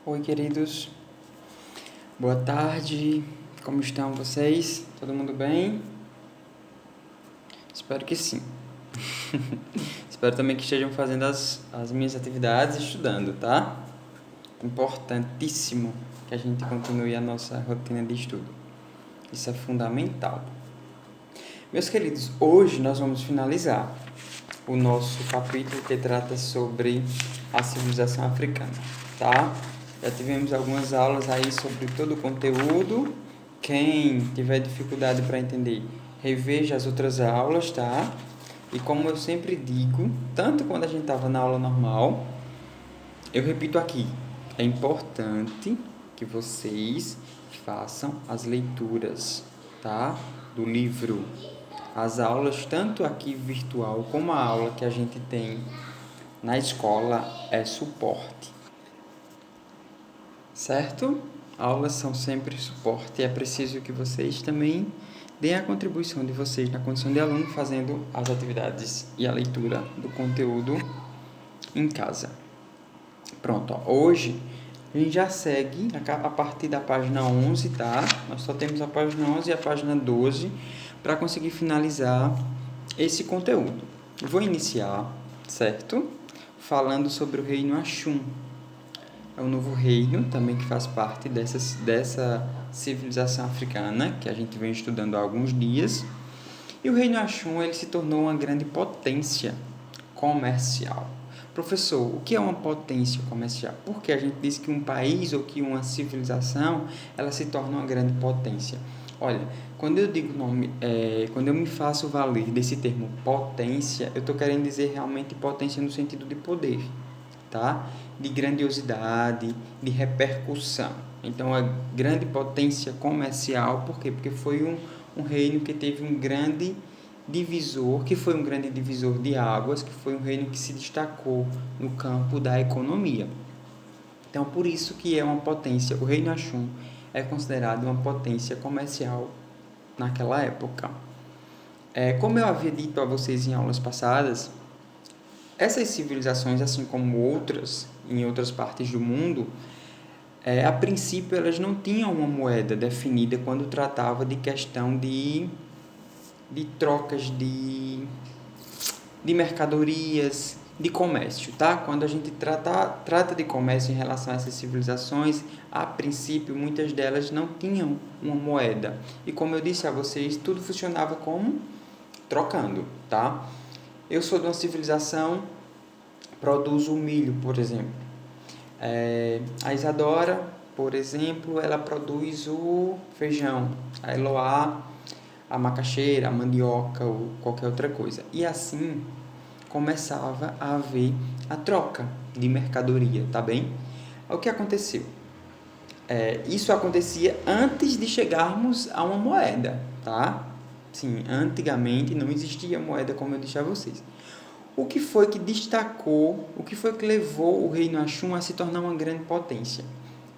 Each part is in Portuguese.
Oi, queridos. Boa tarde. Como estão vocês? Todo mundo bem? Espero que sim. Espero também que estejam fazendo as minhas atividades e estudando, tá? Importantíssimo que a gente continue a nossa rotina de estudo. Isso é fundamental. Meus queridos, hoje nós vamos finalizar o nosso capítulo que trata sobre a civilização africana, tá? Já tivemos algumas aulas aí sobre todo o conteúdo. Quem tiver dificuldade para entender, reveja as outras aulas, tá? E como eu sempre digo, tanto quando a gente estava na aula normal, eu repito aqui, é importante que vocês façam as leituras, tá? Do livro. As aulas, tanto aqui virtual como a aula que a gente tem na escola, é suporte. Certo? Aulas são sempre suporte e é preciso que vocês também deem a contribuição de vocês na condição de aluno fazendo as atividades e a leitura do conteúdo em casa. Pronto, ó. Hoje a gente já segue a partir da página 11, tá? Nós só temos a página 11 e a página 12 para conseguir finalizar esse conteúdo. Eu vou iniciar, certo? Falando sobre o reino Axum. É um novo reino também que faz parte dessa civilização africana que a gente vem estudando há alguns dias. E o reino Axum ele se tornou uma grande potência comercial. Professor, o que é uma potência comercial? Porque a gente diz que um país ou que uma civilização ela se torna uma grande potência. Olha, quando eu digo quando eu me faço valer desse termo potência, eu estou querendo dizer realmente potência no sentido de poder, tá? De grandiosidade, de repercussão. Então, a grande potência comercial, por quê? Porque foi um reino que teve um grande divisor, que foi um grande divisor de águas, que foi um reino que se destacou no campo da economia. Então, por isso que é uma potência. O reino Axum é considerado uma potência comercial naquela época. Como eu havia dito a vocês em aulas passadas, essas civilizações, assim como outras em outras partes do mundo, a princípio elas não tinham uma moeda definida quando tratava de questão de trocas de mercadorias, de comércio, tá? Quando a gente trata de comércio em relação a essas civilizações, a princípio muitas delas não tinham uma moeda. E como eu disse a vocês, tudo funcionava como trocando, tá? Eu sou de uma civilização, produzo milho, por exemplo. A Isadora, por exemplo, ela produz o feijão. A Eloá, a macaxeira, a mandioca ou qualquer outra coisa. E assim começava a haver a troca de mercadoria, tá bem? O que aconteceu? Isso acontecia antes de chegarmos a uma moeda, tá? Sim, antigamente não existia moeda, como eu disse a vocês. O que foi que destacou, o que foi que levou o reino Axum a se tornar uma grande potência?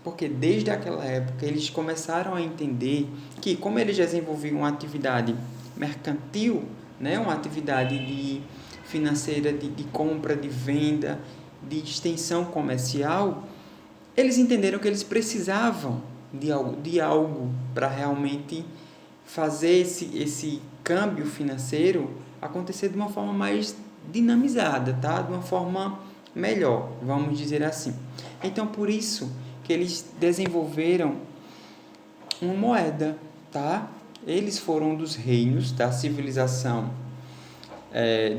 Porque desde aquela época eles começaram a entender que, como eles desenvolviam uma atividade mercantil, né, uma atividade financeira de compra, de venda, de extensão comercial, eles entenderam que eles precisavam de algo para realmente fazer esse câmbio financeiro acontecer de uma forma mais dinamizada, tá? De uma forma melhor, vamos dizer assim. Então, por isso que eles desenvolveram uma moeda, tá? Eles foram um dos reinos da civilização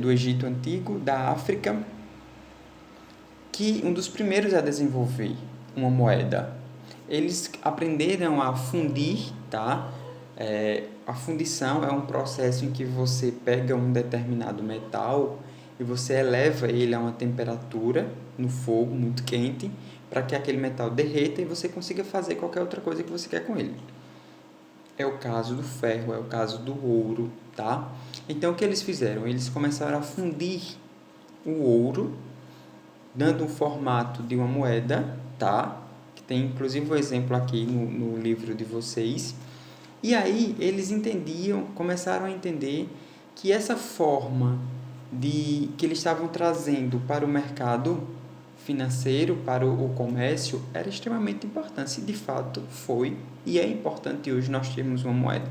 do Egito Antigo, da África, que um dos primeiros a desenvolver uma moeda. Eles aprenderam a fundir, tá? A fundição é um processo em que você pega um determinado metal e você eleva ele a uma temperatura no fogo muito quente para que aquele metal derreta e você consiga fazer qualquer outra coisa que você quer com ele. É o caso do ferro, é o caso do ouro, tá? Então, o que eles fizeram? Eles começaram a fundir o ouro, dando um formato de uma moeda, tá? Que tem inclusive o exemplo aqui no livro de vocês. E aí eles começaram a entender que essa forma que eles estavam trazendo para o mercado financeiro para o comércio era extremamente importante. E de fato foi e é importante hoje nós termos uma moeda.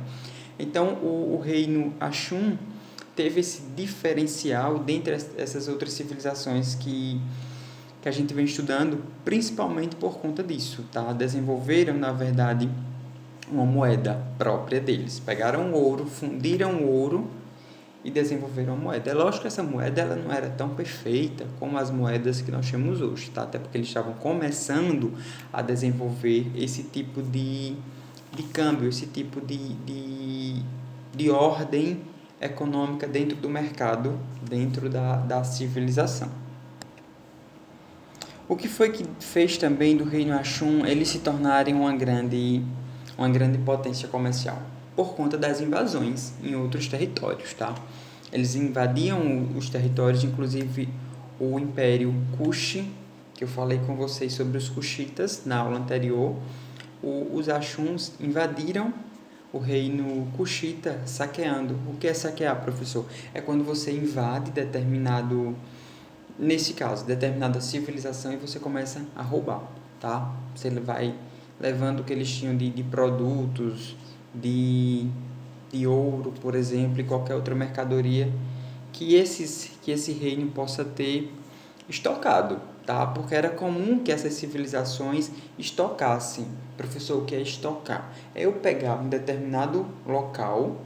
Então, o reino Axum teve esse diferencial dentre essas outras civilizações que a gente vem estudando, principalmente por conta disso, tá? Desenvolveram, na verdade, uma moeda própria deles. Pegaram o ouro, fundiram o ouro e desenvolveram a moeda. É lógico que essa moeda ela não era tão perfeita como as moedas que nós temos hoje, tá? Até porque eles estavam começando a desenvolver esse tipo de câmbio, esse tipo de ordem econômica dentro do mercado, dentro da civilização. O que foi que fez também do reino Axum eles se tornarem uma grande potência comercial? Por conta das invasões em outros territórios, tá? Eles invadiam os territórios, inclusive o Império Kush, que eu falei com vocês sobre os Kushitas na aula anterior. Os Axuns invadiram o reino Kushita saqueando. O que é saquear, professor? É quando você invade nesse caso, determinada civilização e você começa a roubar, tá? Você vai levando o que eles tinham de produtos, de ouro, por exemplo, e qualquer outra mercadoria que esse reino possa ter estocado, tá? Porque era comum que essas civilizações estocassem. Professor, o que é estocar? É eu pegar um determinado local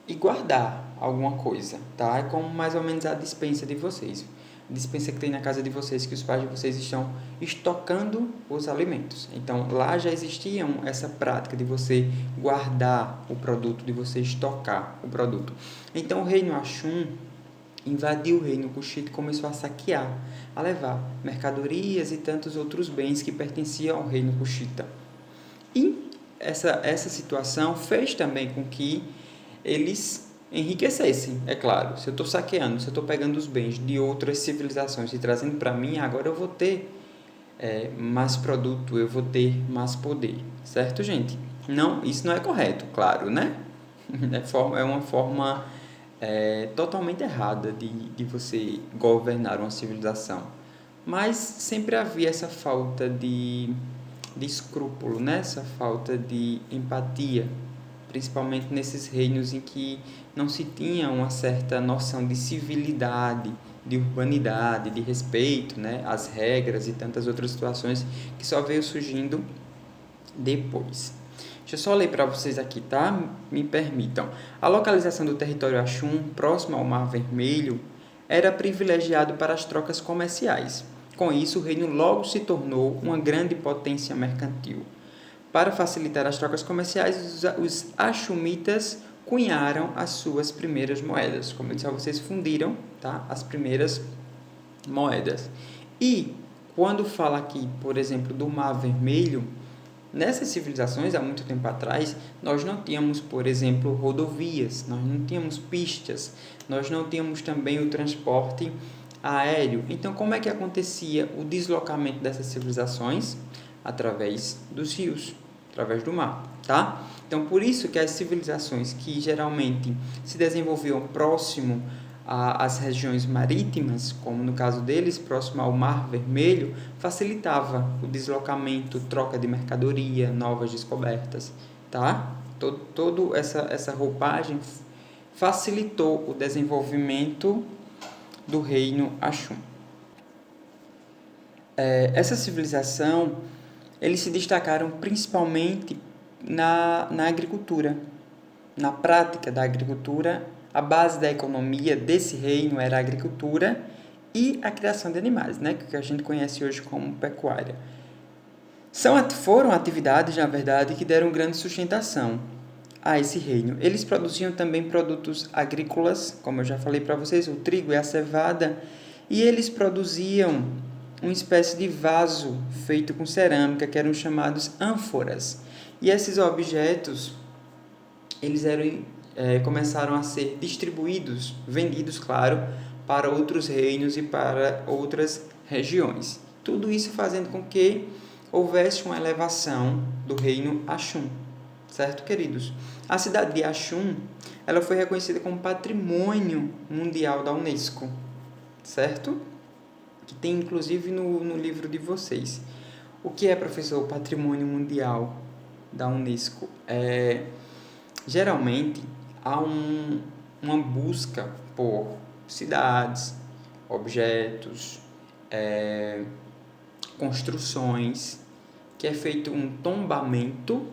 e guardar alguma coisa, tá? É como mais ou menos a despensa de vocês. A despensa que tem na casa de vocês, que os pais de vocês estão estocando os alimentos. Então, lá já existia essa prática de você guardar o produto, de você estocar o produto. Então, o reino Axum invadiu o reino Kushita e começou a saquear, a levar mercadorias e tantos outros bens que pertenciam ao reino Kushita. E essa situação fez também com que eles enriquecessem, é claro. Se eu estou saqueando, se eu estou pegando os bens de outras civilizações e trazendo para mim, agora eu vou ter mais produto, eu vou ter mais poder, certo, gente? Não, isso não é correto, claro, né? É uma forma totalmente errada de você governar uma civilização. Mas sempre havia essa falta de escrúpulo, né? Essa falta de empatia, principalmente nesses reinos em que não se tinha uma certa noção de civilidade, de urbanidade, de respeito, né? Às regras e tantas outras situações que só veio surgindo depois. Deixa eu só ler para vocês aqui, tá? Me permitam. A localização do território Axum, próximo ao Mar Vermelho, era privilegiado para as trocas comerciais. Com isso, o reino logo se tornou uma grande potência mercantil. Para facilitar as trocas comerciais, os Axumitas cunharam as suas primeiras moedas. Como eu disse a vocês, fundiram, tá? As primeiras moedas. E quando fala aqui, por exemplo, do Mar Vermelho, nessas civilizações, há muito tempo atrás, nós não tínhamos, por exemplo, rodovias, nós não tínhamos pistas, nós não tínhamos também o transporte aéreo. Então, como é que acontecia o deslocamento dessas civilizações? Através dos rios, através do mar, tá? Então, por isso que as civilizações que geralmente se desenvolviam próximo às regiões marítimas, como no caso deles, próximo ao Mar Vermelho, facilitava o deslocamento, troca de mercadoria, novas descobertas, tá? Toda essa roupagem facilitou o desenvolvimento do reino Axum. Essa civilização, eles se destacaram principalmente na agricultura, na prática da agricultura. A base da economia desse reino era a agricultura e a criação de animais, né, que a gente conhece hoje como pecuária. Foram atividades, na verdade, que deram grande sustentação a esse reino. Eles produziam também produtos agrícolas, como eu já falei para vocês, o trigo e a cevada, e eles produziam uma espécie de vaso feito com cerâmica, que eram chamados ânforas. E esses objetos, eles começaram a ser distribuídos, vendidos, claro, para outros reinos e para outras regiões. Tudo isso fazendo com que houvesse uma elevação do reino Axum, certo, queridos? A cidade de Axum, ela foi reconhecida como Patrimônio Mundial da Unesco, certo? que tem inclusive no livro de vocês. O que é, professor, o Patrimônio Mundial da Unesco? Geralmente, há uma busca por cidades, objetos, construções, que é feito um tombamento,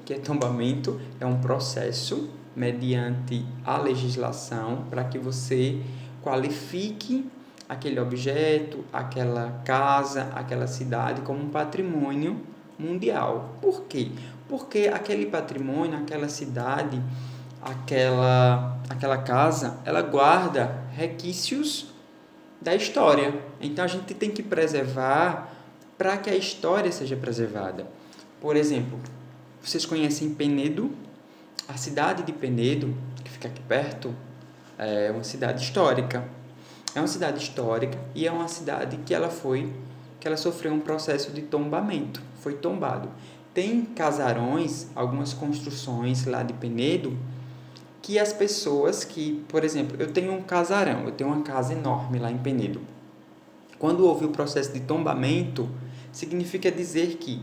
é um processo mediante a legislação para que você qualifique aquele objeto, aquela casa, aquela cidade como um patrimônio mundial. Por quê? Porque aquele patrimônio, aquela cidade, aquela casa, ela guarda requisitos da história. Então a gente tem que preservar para que a história seja preservada. Por exemplo, vocês conhecem Penedo? A cidade de Penedo, que fica aqui perto, é uma cidade histórica. É uma cidade histórica e é uma cidade que ela sofreu um processo de tombamento, foi tombado. Tem casarões, algumas construções lá de Penedo, que as pessoas que, por exemplo, eu tenho um casarão, eu tenho uma casa enorme lá em Penedo. Quando houve o processo de tombamento, significa dizer que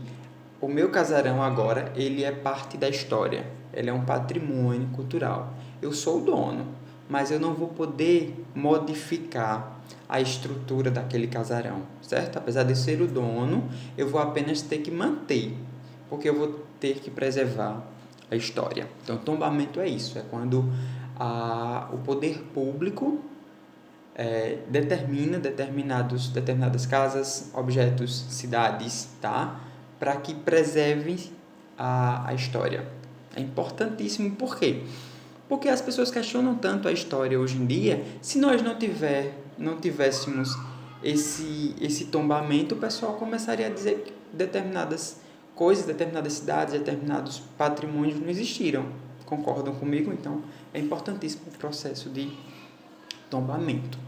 o meu casarão agora, ele é parte da história, ele é um patrimônio cultural. Eu sou o dono, mas eu não vou poder modificar a estrutura daquele casarão, certo? Apesar de ser o dono, eu vou apenas ter que manter, porque eu vou ter que preservar a história. Então, tombamento é isso, é quando o poder público determina determinadas casas, objetos, cidades, tá? Para que preservem a história. É importantíssimo, por quê? Porque as pessoas questionam tanto a história hoje em dia, se nós não tivéssemos esse tombamento, o pessoal começaria a dizer que determinadas coisas, determinadas cidades, determinados patrimônios não existiram. Concordam comigo? Então, é importantíssimo o processo de tombamento.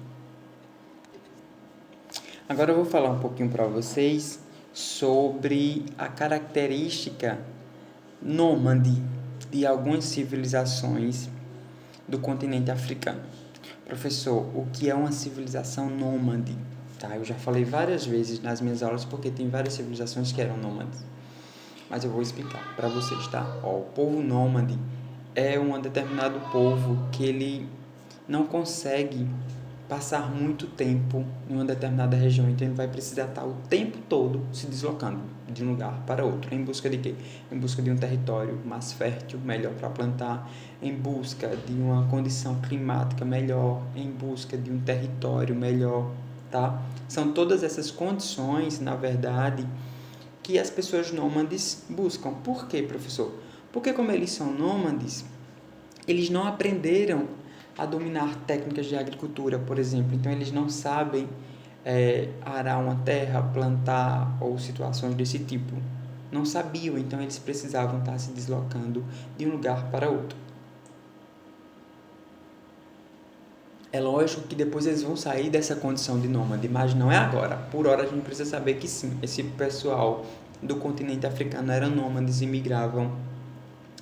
Agora eu vou falar um pouquinho para vocês sobre a característica nômade de algumas civilizações do continente africano. Professor, o que é uma civilização nômade? Tá, eu já falei várias vezes nas minhas aulas porque tem várias civilizações que eram nômades. Mas eu vou explicar para vocês, tá? O povo nômade é um determinado povo que ele não consegue passar muito tempo em uma determinada região, então ele vai precisar estar o tempo todo se deslocando de um lugar para outro. Em busca de quê? Em busca de um território mais fértil, melhor para plantar, em busca de uma condição climática melhor, em busca de um território melhor, tá? São todas essas condições, na verdade, que as pessoas nômades buscam. Por quê, professor? Porque como eles são nômades, eles não aprenderam a dominar técnicas de agricultura, por exemplo. Então, eles não sabem arar uma terra, plantar ou situações desse tipo. Não sabiam, então eles precisavam estar se deslocando de um lugar para outro. É lógico que depois eles vão sair dessa condição de nômade, mas não é agora. Por hora a gente precisa saber que sim, esse pessoal do continente africano eram nômades e migravam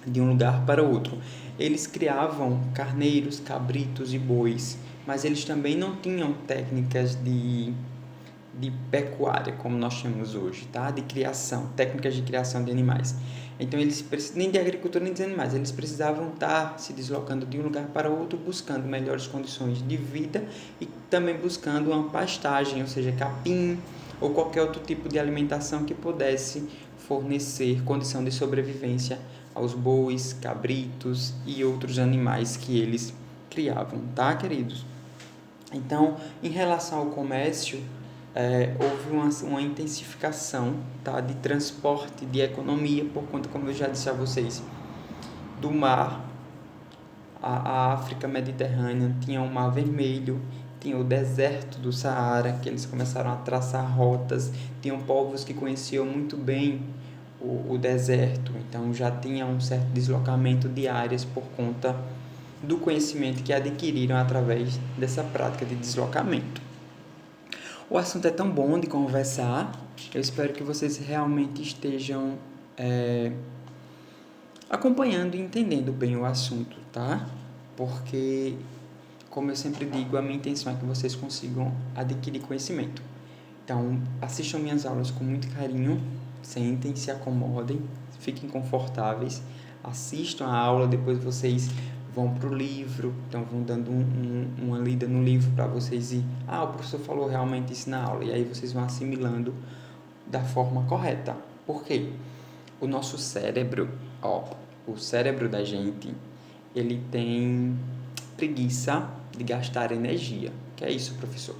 de um lugar para outro. Eles criavam carneiros, cabritos e bois, mas eles também não tinham técnicas de pecuária, como nós temos hoje, tá? De criação, técnicas de criação de animais. Então, eles nem de agricultura nem de animais, eles precisavam estar se deslocando de um lugar para outro, buscando melhores condições de vida e também buscando uma pastagem, ou seja, capim ou qualquer outro tipo de alimentação que pudesse fornecer condição de sobrevivência aos bois, cabritos e outros animais que eles criavam, tá, queridos? Então, em relação ao comércio, houve uma intensificação, tá, de transporte, de economia, por conta, como eu já disse a vocês, do mar. A África Mediterrânea tinha o Mar Vermelho, tinha o deserto do Saara, que eles começaram a traçar rotas, tinham povos que conheciam muito bem o deserto, então já tinha um certo deslocamento de áreas por conta do conhecimento que adquiriram através dessa prática de deslocamento. O assunto é tão bom de conversar, eu espero que vocês realmente estejam acompanhando e entendendo bem o assunto, tá? Porque, como eu sempre digo, a minha intenção é que vocês consigam adquirir conhecimento. Então, assistam minhas aulas com muito carinho, sentem, se acomodem, fiquem confortáveis, assistam a aula, depois vocês vão para o livro, então vão dando uma lida no livro para vocês ir, o professor falou realmente isso na aula, e aí vocês vão assimilando da forma correta. Por quê? O nosso cérebro, o cérebro da gente, ele tem preguiça de gastar energia. Que é isso, professor?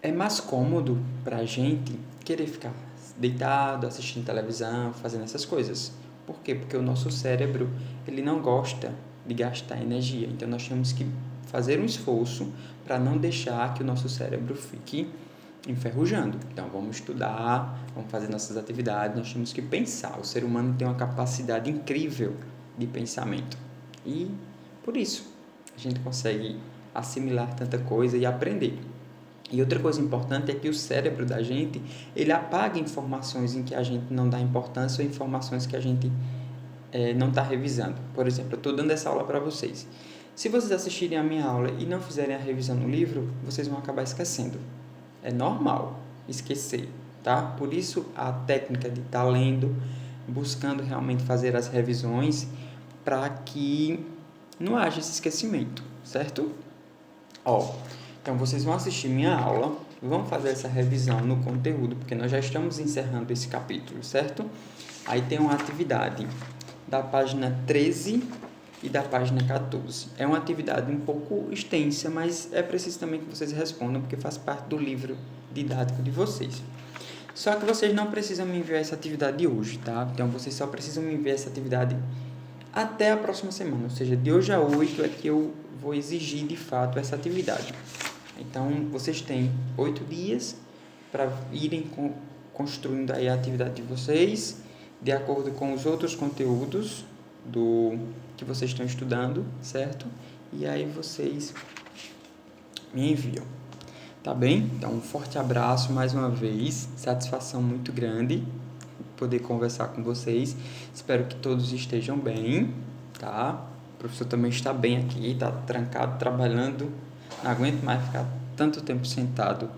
É mais cômodo para a gente querer ficar deitado, assistindo televisão, fazendo essas coisas. Por quê? Porque o nosso cérebro, ele não gosta de gastar energia. Então, nós temos que fazer um esforço para não deixar que o nosso cérebro fique enferrujando. Então, vamos estudar, vamos fazer nossas atividades, nós temos que pensar. O ser humano tem uma capacidade incrível de pensamento. E, por isso, a gente consegue assimilar tanta coisa e aprender. E outra coisa importante é que o cérebro da gente, ele apaga informações em que a gente não dá importância ou informações que a gente não está revisando. Por exemplo, eu estou dando essa aula para vocês. Se vocês assistirem a minha aula e não fizerem a revisão no livro, vocês vão acabar esquecendo. É normal esquecer, tá? Por isso a técnica de estar lendo, buscando realmente fazer as revisões para que não haja esse esquecimento, certo? Então vocês vão assistir minha aula, vão fazer essa revisão no conteúdo, porque nós já estamos encerrando esse capítulo, certo? Aí tem uma atividade da página 13 e da página 14. É uma atividade um pouco extensa, mas é preciso também que vocês respondam, porque faz parte do livro didático de vocês. Só que vocês não precisam me enviar essa atividade hoje, tá? Então, vocês só precisam me enviar essa atividade até a próxima semana, ou seja, de hoje a 8 é que eu vou exigir de fato essa atividade. Então, vocês têm 8 dias para irem construindo aí a atividade de vocês, de acordo com os outros conteúdos que vocês estão estudando, certo? E aí vocês me enviam, tá bem? Então, um forte abraço mais uma vez, satisfação muito grande poder conversar com vocês, espero que todos estejam bem, tá? O professor também está bem aqui, está trancado, trabalhando, não aguento mais ficar tanto tempo sentado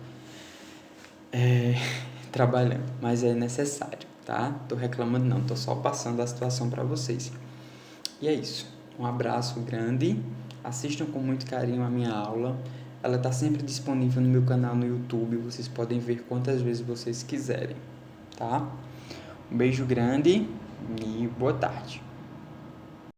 trabalhando, mas é necessário, tá? Tô reclamando não, tô só passando a situação para vocês. E é isso, um abraço grande, assistam com muito carinho a minha aula, ela está sempre disponível no meu canal no YouTube, vocês podem ver quantas vezes vocês quiserem, tá? Um beijo grande e boa tarde.